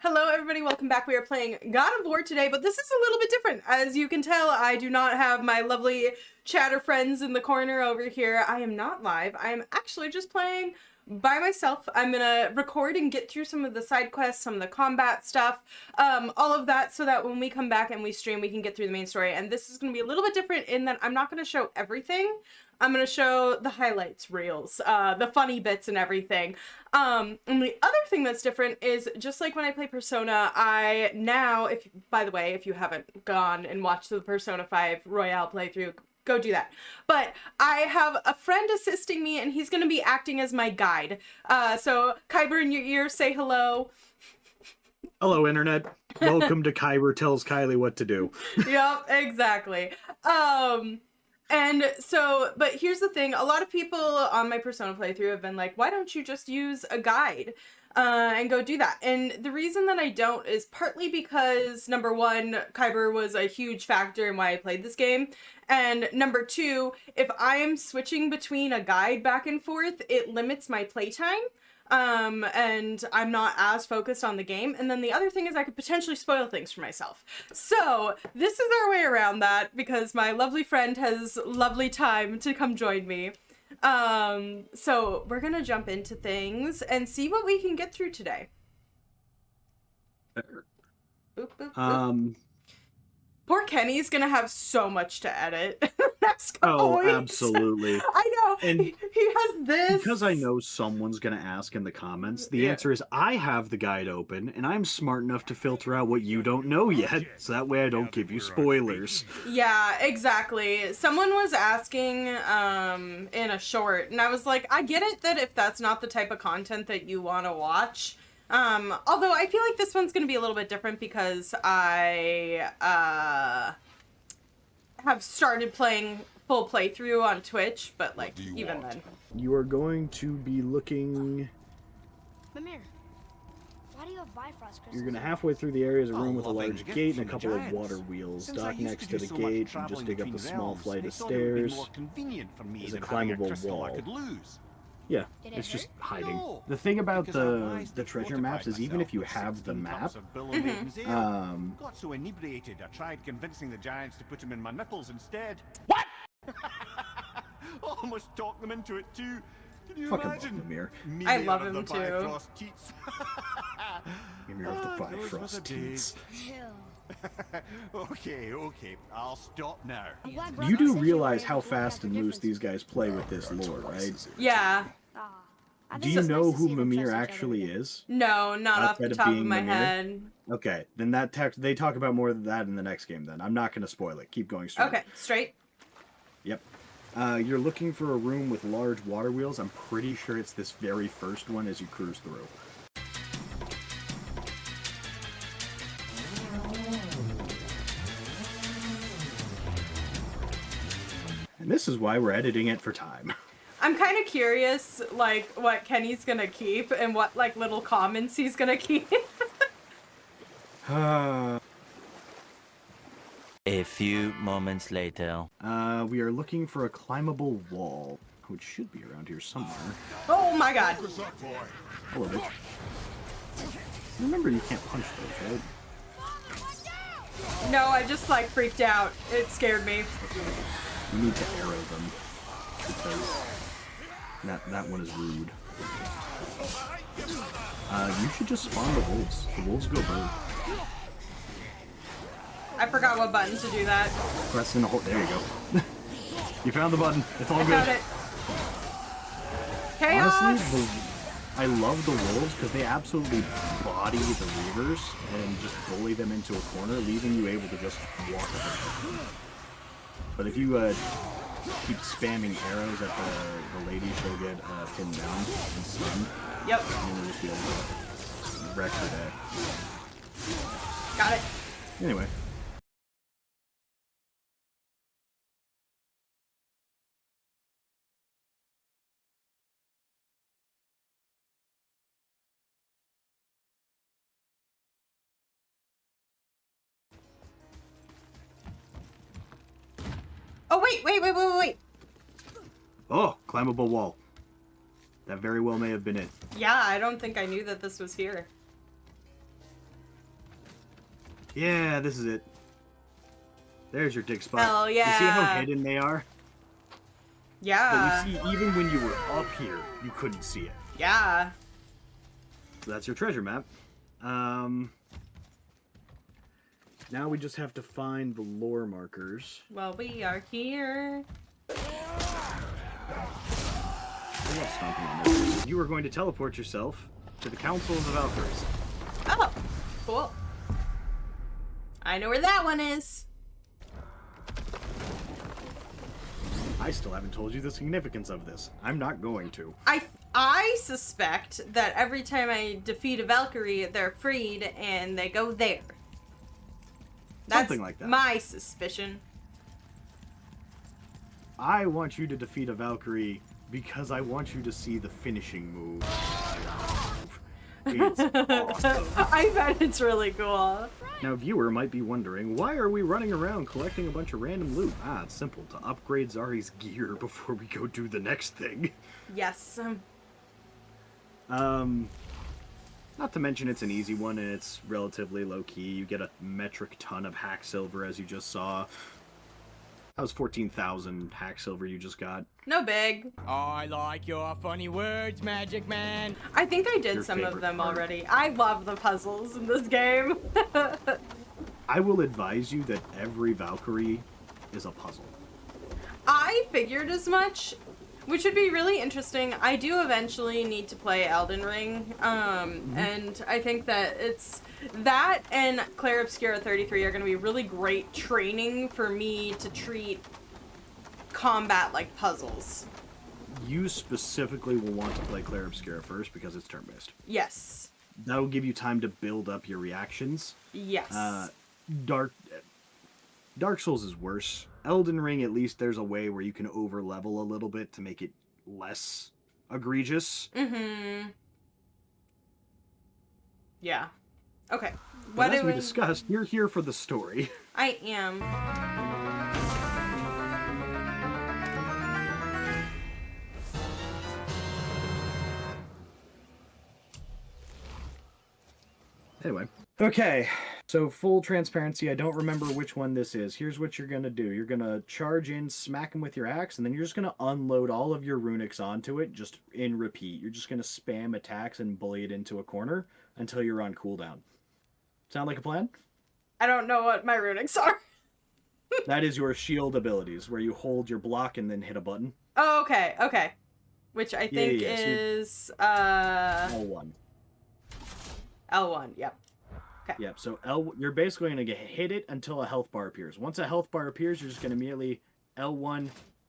Hello everybody, welcome back. We are playing God of War today, but this is a little bit different. As you can tell, I do not have my lovely chatter friends in the corner over here. I am not live. I am actually just playing by myself. I'm gonna record and get through some of the side quests, some of the combat stuff, all of that, so that when we come back and we stream, we can get through the main story. And this is gonna be a little bit different in that I'm not gonna show everything. I'm gonna show the highlights reels, the funny bits and everything. And the other thing that's different is, just like when I play Persona, I now, by the way, if you haven't gone and watched the Persona 5 Royale playthrough, go do that. But I have a friend assisting me, and he's gonna be acting as my guide. So Kyber, in your ear, say hello. Hello, Internet. Welcome to Kyber Tells Kylie What to Do. Yep, exactly. And so, but here's the thing, a lot of people on my Persona playthrough have been like, why don't you just use a guide and go do that? And the reason that I don't is partly because, number one, Kyber was a huge factor in why I played this game. And number two, if I am switching between a guide back and forth, it limits my playtime. And I'm not as focused on the game. And then the other thing is I could potentially spoil things for myself. So this is our way around that, because my lovely friend has lovely time to come join me. So we're gonna jump into things and see what we can get through today. Boop, boop, boop. Poor Kenny's gonna have so much to edit. Next couple weeks. Absolutely. I know. And he has this. Because I know someone's gonna ask in the comments, the answer is I have the guide open, and I'm smart enough to filter out what you don't know yet, so that way I don't give you spoilers. Yeah, exactly. Someone was asking in a short, and I was like, I get it that if that's not the type of content that you want to watch. Although I feel like this one's going to be a little bit different because I have started playing full playthrough on Twitch, but like even then. You are going to be looking... Mimir, why do you have Bifrost crystals? You're going to halfway through the area is a room with a large gate and a couple of water wheels. Dock next to the gate and just dig up a small flight of stairs. There's a climbable wall. Yeah, it's just hiding. The thing about the treasure maps is even if you have the map, got so inebriated I tried convincing the giants to put him in my nipples instead. What? Almost talked them into it too. Can you imagine? Mimir. I love him too. Mimir of the Bifrost teats. Okay, I'll stop now. You do realize how fast and loose these guys play with this lore, right? Yeah. Do you know who Mimir actually is? No, not off the top of my head. Okay, then they talk about more than that in the next game then. I'm not going to spoil it. Keep going straight. Okay, straight. Yep. You're looking for a room with large water wheels. I'm pretty sure it's this very first one as you cruise through. And this is why we're editing it for time. I'm kind of curious, like, what Kenny's gonna keep and what, like, little comments he's gonna keep. A few moments later. We are looking for a climbable wall, which should be around here somewhere. Oh my god. Hello, bitch. Remember, you can't punch those, right? No, I just, like, freaked out. It scared me. You need to arrow them, because that one is rude. You should just spawn the wolves. The wolves go bird. I forgot what button to do that. Press in the hole. There you go. You found the button. It's all good. Found it. Chaos! Honestly, I love the wolves because they absolutely body the reavers and just bully them into a corner, leaving you able to just walk over. But if you keep spamming arrows at the lady, she'll get pinned down and stunned. Yep. And you'll just be able to wreck her day. Got it. Anyway. Oh, wait. Oh, climbable wall. That very well may have been it. Yeah, I don't think I knew that this was here. Yeah, this is it. There's your dig spot. Hell yeah. You see how hidden they are? Yeah. But you see, even when you were up here, you couldn't see it. Yeah. So that's your treasure map. Now we just have to find the lore markers. Well, we are here. I love stomping on this. You are going to teleport yourself to the Council of the Valkyries. Oh, cool. I know where that one is. I still haven't told you the significance of this. I'm not going to. I suspect that every time I defeat a Valkyrie, they're freed and they go there. That's Something like that. My suspicion. I want you to defeat a Valkyrie because I want you to see the finishing move. It's awesome. I bet it's really cool. Now, viewer might be wondering, why are we running around collecting a bunch of random loot? Ah, it's simple. To upgrade Zari's gear before we go do the next thing. Yes. Not to mention it's an easy one and it's relatively low-key. You get a metric ton of hack silver, as you just saw. That was 14,000 hack silver you just got. No big. I like your funny words, Magic Man. I think I did Your some of favorite them part. already. I love the puzzles in this game. I will advise you that every Valkyrie is a puzzle. I figured as much, which would be really interesting. I do eventually need to play Elden Ring, and I think that that and Clair Obscura 33 are going to be really great training for me to treat combat like puzzles. You specifically will want to play Clair Obscura first because it's turn-based. Yes. That'll give you time to build up your reactions. Yes. Dark Souls is worse. Elden Ring, at least there's a way where you can over-level a little bit to make it less egregious. Mm-hmm. Yeah. Okay. But as we discussed, you're here for the story. I am. Anyway. Okay, so full transparency, I don't remember which one this is. Here's what you're going to do. You're going to charge in, smack him with your axe, and then you're just going to unload all of your runics onto it, just in repeat. You're just going to spam attacks and bully it into a corner until you're on cooldown. Sound like a plan? I don't know what my runics are. That is your shield abilities, where you hold your block and then hit a button. Oh, okay, okay. Which I think yeah, so is, L1. L1, yep. Okay. Yep, so you're basically going to hit it until a health bar appears. Once a health bar appears, you're just going to immediately L1,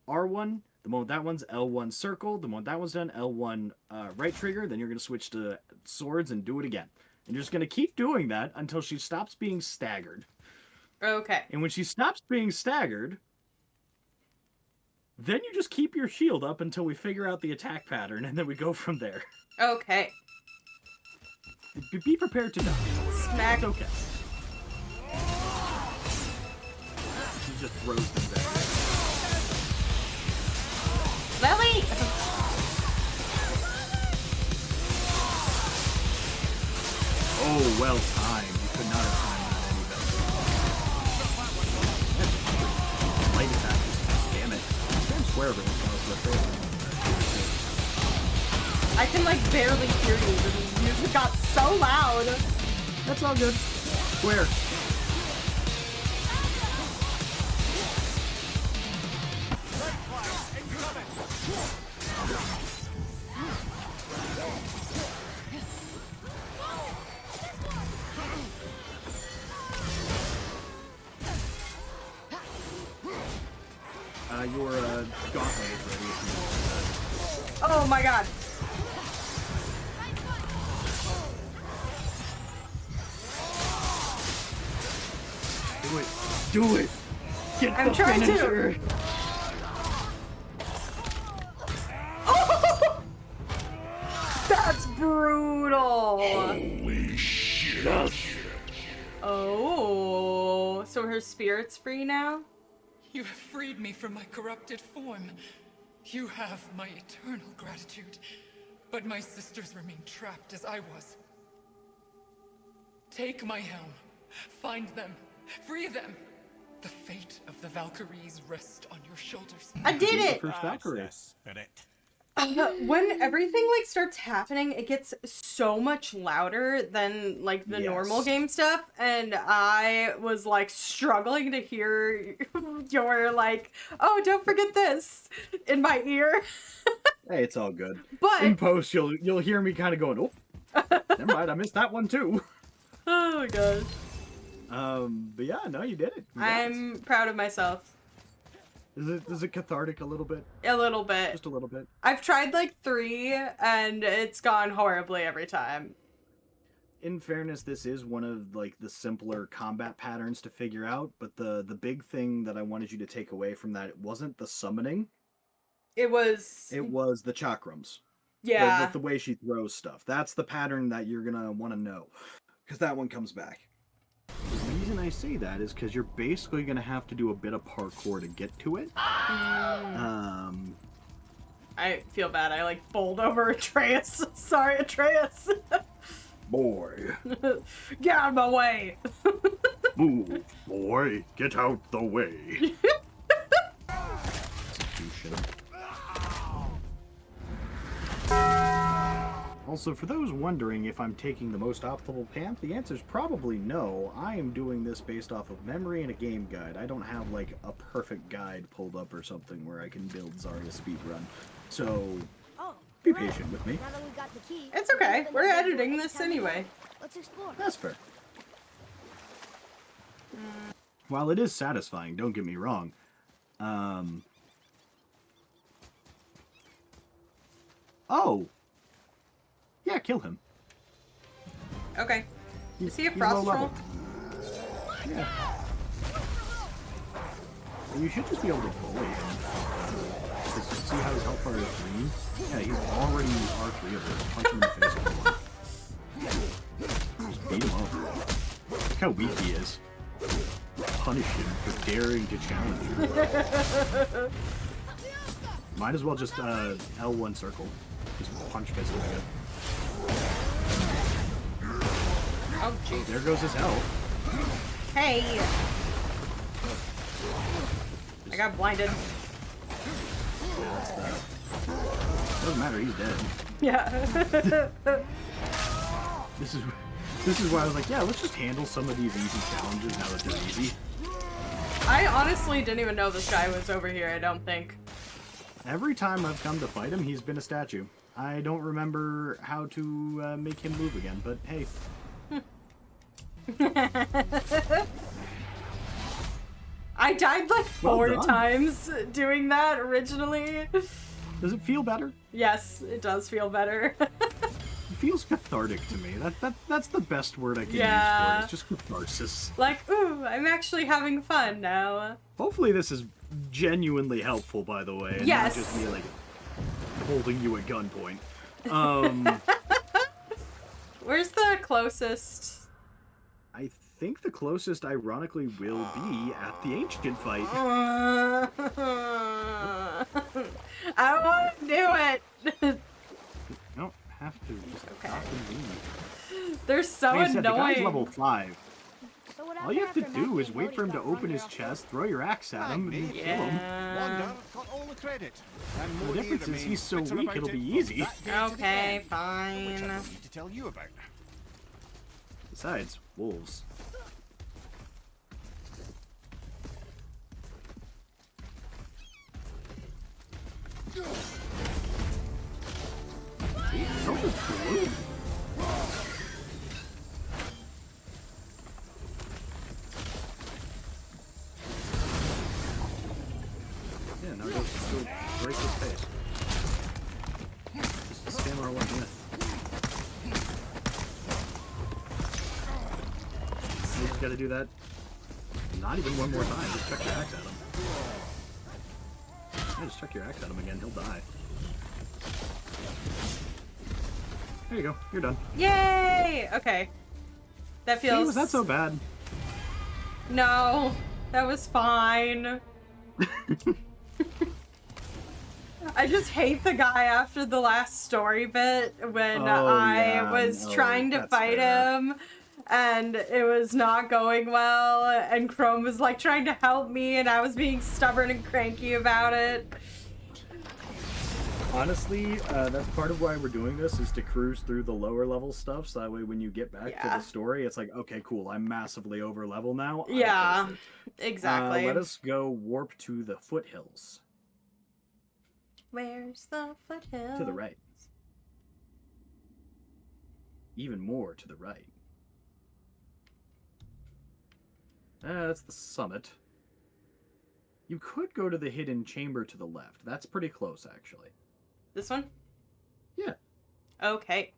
R1. The moment that one's L1 circle, the moment that one's done, L1 right trigger, then you're going to switch to swords and do it again. And you're just going to keep doing that until she stops being staggered. Okay. And when she stops being staggered, then you just keep your shield up until we figure out the attack pattern, and then we go from there. Okay. Be prepared to die. Smack. It's okay. She just throws them back. Lily! Oh, well timed. You could not have timed that any better. Light attack. Damn it. Stand square every once in a while so that I can like barely hear you, but the music got so loud. That's all good. Square. Your gauntlet is ready. Oh my god. Do it. Do it. Get I'm the trying to. finisher. Oh! That's brutal. Holy shit. Oh, so her spirit's free now? You have freed me from my corrupted form. You have my eternal gratitude. But my sisters remain trapped as I was. Take my helm Find them. Free them. The fate of the Valkyries rests on your shoulders. I did it! First Valkyrie. That's the spirit. When everything like starts happening, it gets so much louder than like the normal game stuff, and I was like struggling to hear your like, oh, don't forget this in my ear. Hey, it's all good. But In post, you'll hear me kind of going, oh, never mind, I missed that one too. oh my gosh, But yeah, no, you did it. Congrats. I'm proud of myself. Is it cathartic a little bit? A little bit. Just a little bit. I've tried like 3, and it's gone horribly every time. In fairness, this is one of like the simpler combat patterns to figure out, but the big thing that I wanted you to take away from that, it wasn't the summoning. It was the chakrams. yeah. The way she throws stuff. That's the pattern that you're gonna want to know, because that one comes back. The reason I say that is because you're basically gonna have to do a bit of parkour to get to it. I feel bad. I like bowled over Atreus. Sorry, Atreus. Boy, Get out of my way. move, boy, get out the way. Execution. Also, for those wondering if I'm taking the most optimal path, the answer is probably no. I am doing this based off of memory and a game guide. I don't have, like, a perfect guide pulled up or something where I can build Zarya speedrun. So, Oh, be right. patient with me. Now that we got the key, It's okay. open We're the door editing this anytime we anyway. want. Let's explore. That's fair. While it is satisfying, don't get me wrong. Oh! Yeah, kill him. Okay. Is he a He's frost low troll? level. Yeah. You should just be able to bully him. See how his health bar is green? Yeah, he's already R3 of this. Punch him in the face with one. Just beat him up. Look how weak he is. Punish him for daring to challenge you. Might as well just L1 circle. Just punch fist him again. Oh, jeez. There goes his health. Hey. I got blinded. Yeah, that's that. Doesn't matter, he's dead. Yeah. This is why I was like, yeah, let's just handle some of these easy challenges now that they're easy. I honestly didn't even know this guy was over here, I don't think. Every time I've come to fight him, he's been a statue. I don't remember how to make him move again, but hey. I died like Well 4 done. times doing that originally. Does it feel better? Yes, it does feel better. It feels cathartic to me. That's the best word I can use for Yeah. it. It's just catharsis. Like, ooh, I'm actually having fun now. Hopefully this is genuinely helpful, by the way, and Yes. not just me like holding you at gunpoint. Where's the closest? I think the closest, ironically, will be at the ancient fight. I don't want to do it. You don't have to just stop and leave. They're so Like I said, the guy's annoying. level 5. So what All you have to happened after do Matt is and wait Cody for him to got open Wonder his off the chest, throw your axe at him, and then kill him. Yeah. Wanda got all the credit. And The Modi difference is remains he's so bitter weak, about it'll it be from easy. that day to the Okay, end, which I fine. don't need to tell you about. Besides, wolves. See, help is blue. Yeah, now go break his face. Just stand where I want to. You just gotta do that. Not even one more time. Just chuck your axe at him. Yeah, just chuck your axe at him again. He'll die. There you go. You're done. Yay! Okay. That See, feels... was that so bad? No, that was fine. I just hate the guy after the last story bit when Oh, I yeah, was no, trying to that's fight fair. him and it was not going well, and Chrome was like trying to help me, and I was being stubborn and cranky about it. Honestly, that's part of why we're doing this, is to cruise through the lower level stuff, so that way when you get back to the story, it's like, okay, cool, I'm massively over level now. Yeah, exactly. Let us go warp to the foothills. Where's the foothill? To the right. Even more to the right. That's the summit. You could go to the hidden chamber to the left. That's pretty close, actually. This one? Yeah. Okay.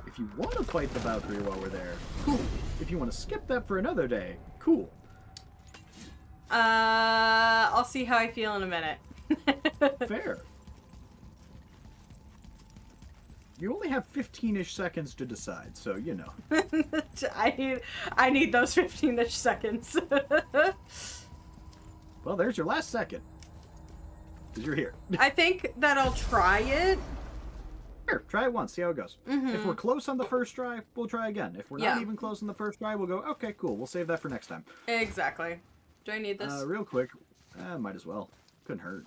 If you want to fight the Valkyrie while we're there, cool. If you want to skip that for another day, cool. I'll see how I feel in a minute. Fair. You only have 15-ish seconds to decide, so you know. I need those 15-ish seconds. Well, there's your last second. Because you're here. I think that I'll try it. Here, try it once, see how it goes. If we're close on the first try, we'll try again. If we're not even close on the first try, we'll go, okay, cool, we'll save that for next time. Exactly. Do I need this? Real quick, might as well. Couldn't hurt.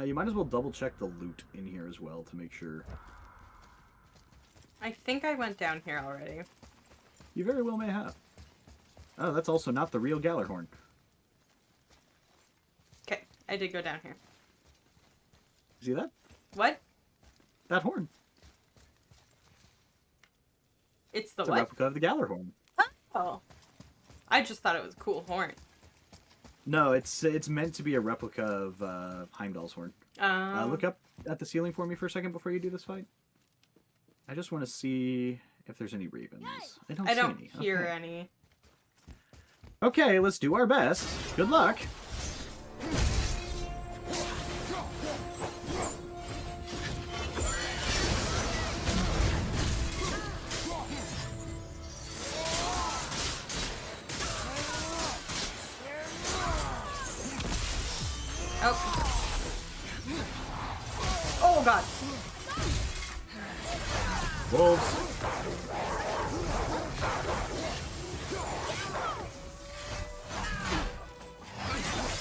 You might as well double check the loot in here as well to make sure. I think I went down here already. You very well may have. Oh, that's also not the real Gallarhorn. Okay, I did go down here. See that? What? That horn. It's the It's a what? replica of the Gallarhorn. Oh. I just thought it was a cool horn. No, it's meant to be a replica of Heimdall's horn. Look up at the ceiling for me for a second before you do this fight. I just want to see if there's any ravens. I don't see any. Hear any. Okay, let's do our best. Good luck. Oh god. Wolves.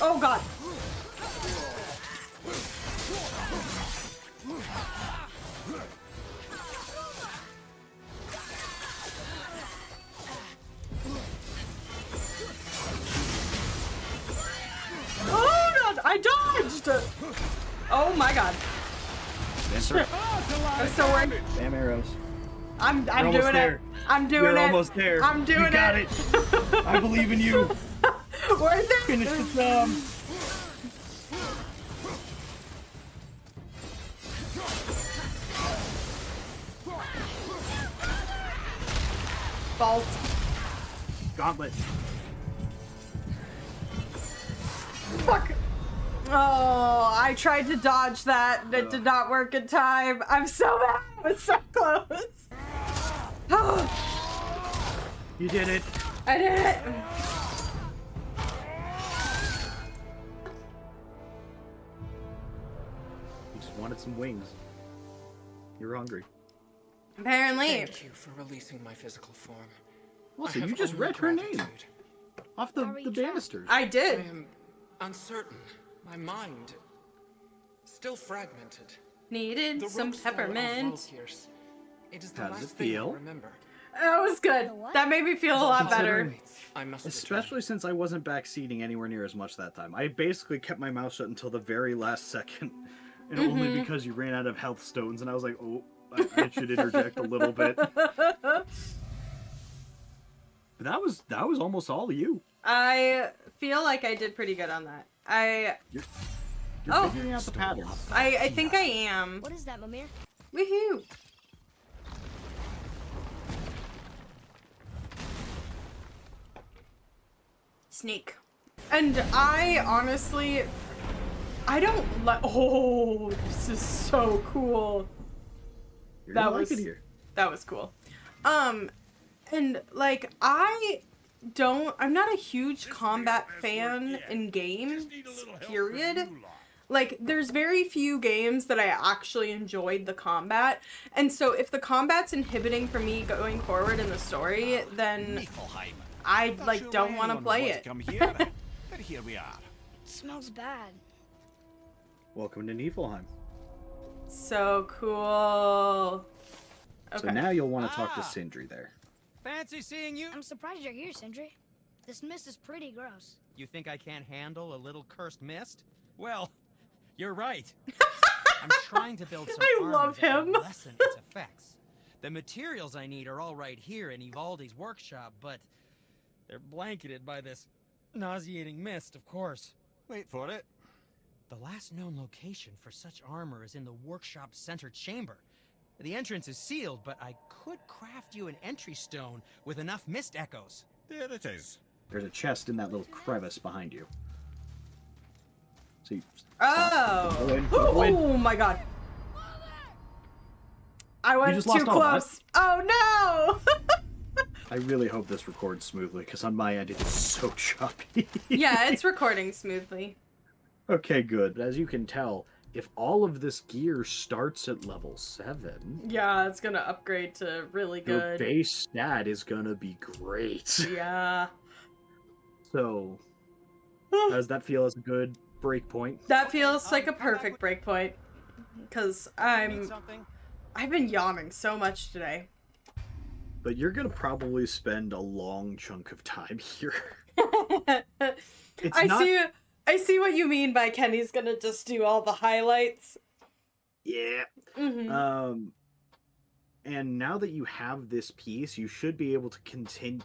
Oh god. Oh god, I dodged! Oh my god. Answer. I'm so worried. Damn arrows. I'm almost doing it. there. I'm doing You're it. almost there. I'm doing it. You got it. I believe in you. Worth it. Finish the thumb. Fault. Gauntlet. Fuck. Oh, I tried to dodge that. It did not work in time. I'm so mad. I was so close. You did it. I did it. You just wanted some wings. You're hungry. Apparently. Thank you for releasing my physical form. Also, I you have just only read her name. gratitude. Off Are we the trapped? banisters. I I did. am uncertain. My mind still fragmented. Needed The some rope spell of peppermint. Valkyries. It is the How does last it thing I feel? remember. That was good. That made me feel a lot better. I must Especially since I wasn't backseating anywhere near as much that time. I basically kept my mouth shut until the very last second. And only because you ran out of health stones, and I was like, oh, I should interject a little bit. But that was almost all of you. I feel like I did pretty good on that. You're Oh. figuring out the patterns. I think I am. What is that, Mimir? Woohoo. Sneak. And I honestly, I don't like. Oh, this is so cool. You're That gonna was like it here. that was cool. And like I'm not a huge combat fan in games, period. Like, there's very few games that I actually enjoyed the combat, and so if the combat's inhibiting for me going forward in the story, then Niflheim. I, Not like, sure don't why want to anyone would play want it. to come here, but here we are. It smells bad. Welcome to Niflheim. So cool. Okay. So now you'll want to talk to Sindri there. Fancy seeing you. I'm surprised you're here, Sindri. This mist is pretty gross. You think I can't handle a little cursed mist? Well, you're right. I'm trying to build some I armor love that will him. lessen its effects. The materials I need are all right here in Ivaldi's workshop, but they're blanketed by this nauseating mist, of course. Wait for it. The last known location for such armor is in the workshop center chamber. The entrance is sealed, but I could craft you an entry stone with enough mist echoes. There it is. There's a chest in that little crevice behind you. So you Oh. Go in, go in. Oh my god. I went just too lost all that. close. Oh no! I really hope this records smoothly, because on my end it is so choppy. Yeah, it's recording smoothly. Okay, good. As you can tell, if all of this gear starts at level 7, Yeah, it's gonna upgrade to really your good. base stat is gonna be great. Yeah. So, how does that feel as a good break point? That feels like a perfect break point. Because Need something? I've been yawning so much today. But you're gonna probably spend a long chunk of time here. It's I see what you mean by Kenny's gonna just do all the highlights. Yeah. Mm-hmm. And now that you have this piece, you should be able to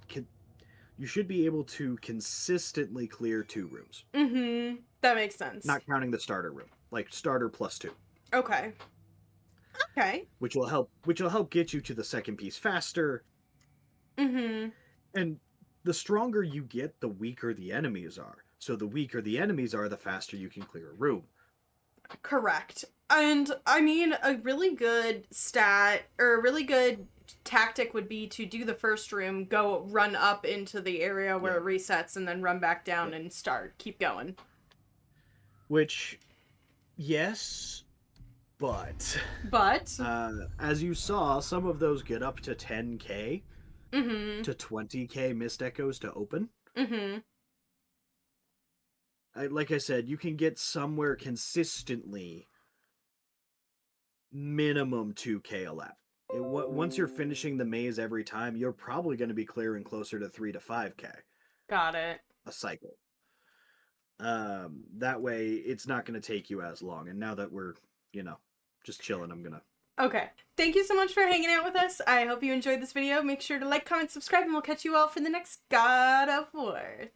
you should be able to consistently clear 2 rooms. Mm-hmm. That makes sense. Not counting the starter room. Like starter plus 2. Okay. Okay. Which will help get you to the second piece faster. Mm-hmm. And the stronger you get, the weaker the enemies are. So the weaker the enemies are, the faster you can clear a room. Correct. And I mean, a really good stat or a really good tactic would be to do the first room, go run up into the area where it resets, and then run back down and keep going. Which, yes, but as you saw, some of those get up to 10k Mm-hmm. to 20k mist echoes to open. Mm-hmm. Like I said, you can get somewhere consistently minimum 2k a lap. Once you're finishing the maze every time, you're probably going to be clearing closer to 3 to 5k Got it. a cycle. That way, it's not going to take you as long. And now that we're, just chilling, I'm going to... Okay. Thank you so much for hanging out with us. I hope you enjoyed this video. Make sure to like, comment, subscribe, and we'll catch you all for the next God of War.